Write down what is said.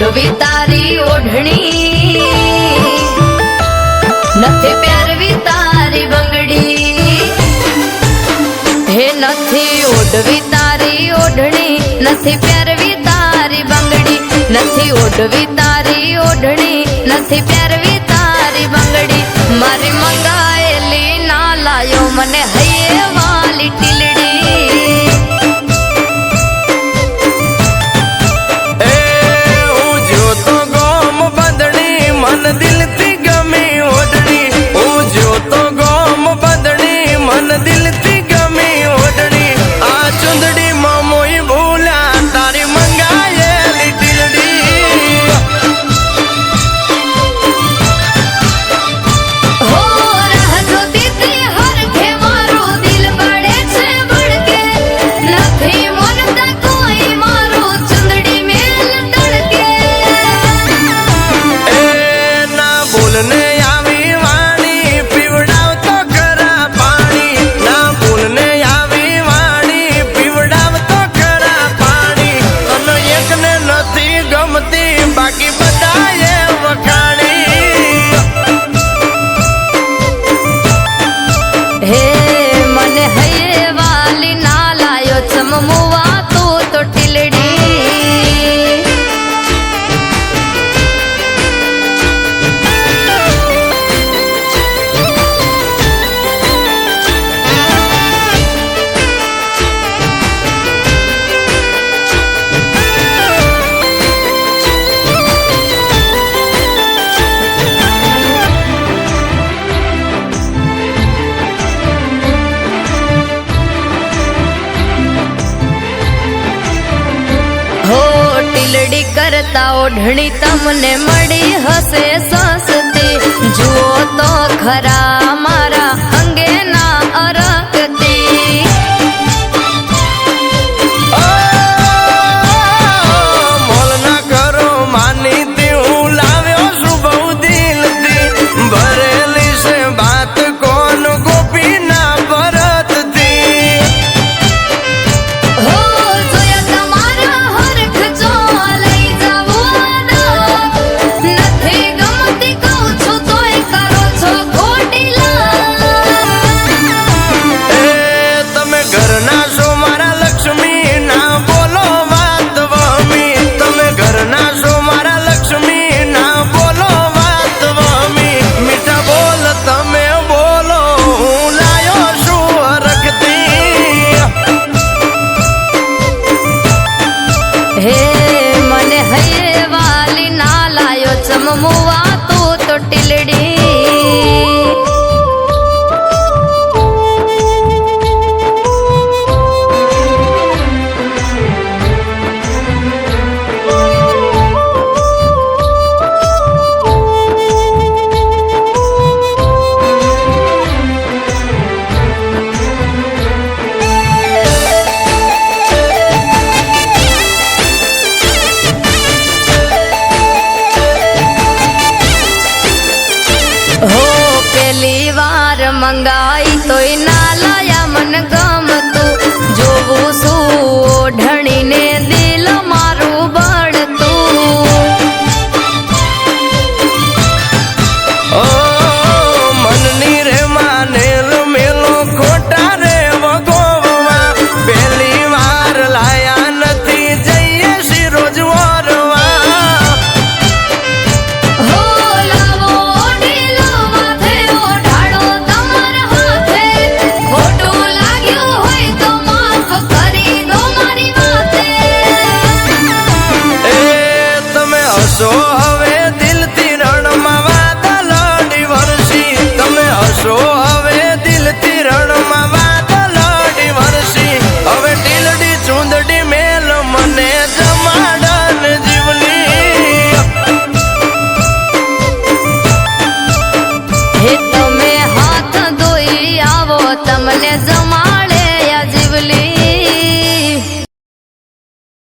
ઓઢવી તારી ઓઢણી, નથી પહેરવી તારી બંગડી. હે નથી ઓઢવી તારી ઓઢણી, નથી પહેરવી તારી બંગડી. નથી ઓઢવી તારી ઓઢણી, નથી પહેરવી તારી બંગડી. મારી મંગાયેલી ના લાયો મને હૈયે વાલી ટીલડી. દિલથી ગમી ઓઢણી, હું જોતો ગોમ બદણી, મન દિલથી ગમી ઓઢણી. આ ચુંદડી માં મોઈ ભૂલ્યા તારી મંગાયેલી ટીલડી. હો રાહ જોતી તી હરખે મારું દિલ બળે છે બળકે. નથી મનતા કોઈ મારું ચુંદડી મેલ તડકે. બોલને આવી વાણી પીવડાવતો ખરા પાણી, ના બોલને આવી વાણી પીવડાવતો ખરા પાણી. અને એકને નથી ગમતી બાકી બધાએ વખાણી. હે મને હૈયે વાલી ના લાયો ચમમુવા તું તો ટીલડી. ટીલડી કરતા ઓઢણી તમને મળી હશે સસ્તી. જુઓ તો ખરા મારા અંગેના અરકતી. મોલ ના કરો માનીતી હું લાવ્યો છું બહુ દિલથી. ભરેલી છે બાત કોણ ગોપી ના ભરતથી. હો જોયા તમારા હરખ જો લઈ જાવું નથી ગમતી કહું છું તોય કરો છો ખોટી એ તમે ઘરના છો મારા લક્ષ્મી, ના બોલો વાત વમી. તમે ઘરના છો મારા લક્ષ્મી, ના બોલો વાત વમી. મીઠા બોલ તમે બોલો હું લાયો છું હરખથી. હે મને હૈયે વાલી ના લાયો ચમમુવા તું તો ટીલડી. હો પેલી વાર મંગાઈ તોય ના લાયા મન ગમતું. જોવું શું ઓઢણીને દિલ મારું બળતું. ઓ મનની રે માનેલ મેલો ખોટા રે વગોવા. પહેલી વાર લાયા નથી જઈએ શી રોજ વરવા. હો લાવો ઓઢીલો માથે ઓઢાડો તમારા હાથે. ખોટું લાગ્યું હોય તો માફ કરી દો મારી વાતે. એ તમે હસો